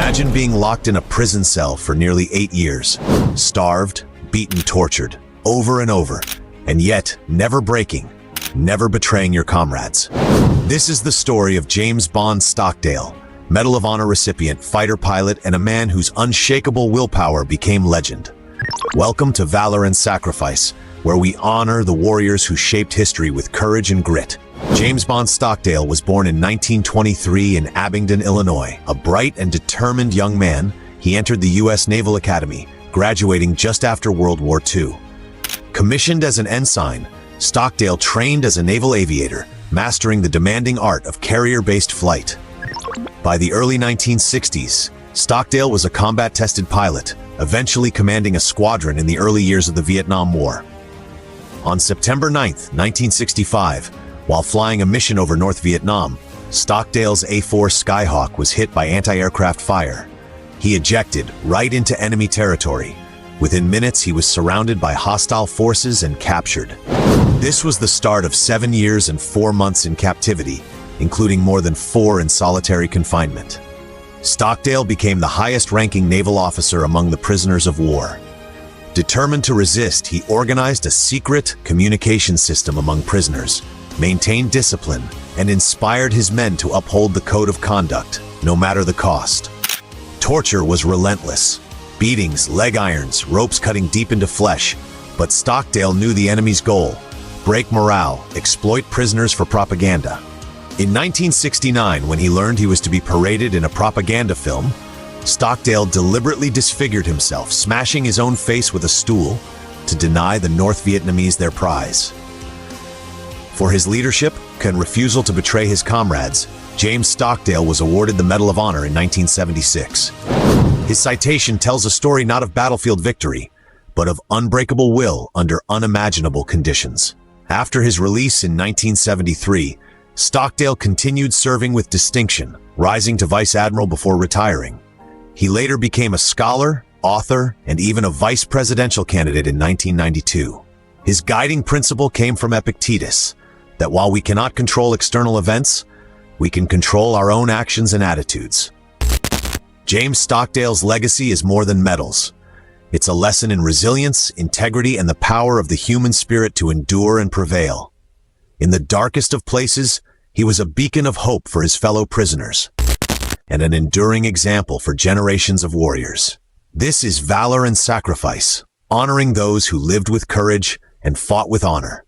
Imagine being locked in a prison cell for nearly 8 years, starved, beaten, tortured, over and over, and yet never breaking, never betraying your comrades. This is the story of James Bond Stockdale, Medal of Honor recipient, fighter pilot, and a man whose unshakable willpower became legend. Welcome to Valor and Sacrifice, where we honor the warriors who shaped history with courage and grit. James Bond Stockdale was born in 1923 in Abingdon, Illinois. A bright and determined young man, he entered the U.S. Naval Academy, graduating just after World War II. Commissioned as an ensign, Stockdale trained as a naval aviator, mastering the demanding art of carrier-based flight. By the early 1960s, Stockdale was a combat-tested pilot, eventually commanding a squadron in the early years of the Vietnam War. On September 9, 1965, while flying a mission over North Vietnam, Stockdale's A-4 Skyhawk was hit by anti-aircraft fire. He ejected right into enemy territory. Within minutes, he was surrounded by hostile forces and captured. This was the start of 7 years and 4 months in captivity, including more than 4 in solitary confinement. Stockdale became the highest-ranking naval officer among the prisoners of war. Determined to resist, he organized a secret communication system among prisoners, maintained discipline, and inspired his men to uphold the code of conduct, no matter the cost. Torture was relentless. Beatings, leg irons, ropes cutting deep into flesh. But Stockdale knew the enemy's goal: break morale, exploit prisoners for propaganda. In 1969, when he learned he was to be paraded in a propaganda film, Stockdale deliberately disfigured himself, smashing his own face with a stool to deny the North Vietnamese their prize. For his leadership and refusal to betray his comrades, James Stockdale was awarded the Medal of Honor in 1976. His citation tells a story not of battlefield victory, but of unbreakable will under unimaginable conditions. After his release in 1973, Stockdale continued serving with distinction, rising to Vice Admiral before retiring. He later became a scholar, author, and even a vice presidential candidate in 1992. His guiding principle came from Epictetus, that while we cannot control external events, we can control our own actions and attitudes. James Stockdale's legacy is more than medals. It's a lesson in resilience, integrity, and the power of the human spirit to endure and prevail. In the darkest of places, he was a beacon of hope for his fellow prisoners, and an enduring example for generations of warriors. This is Valor and Sacrifice, honoring those who lived with courage and fought with honor.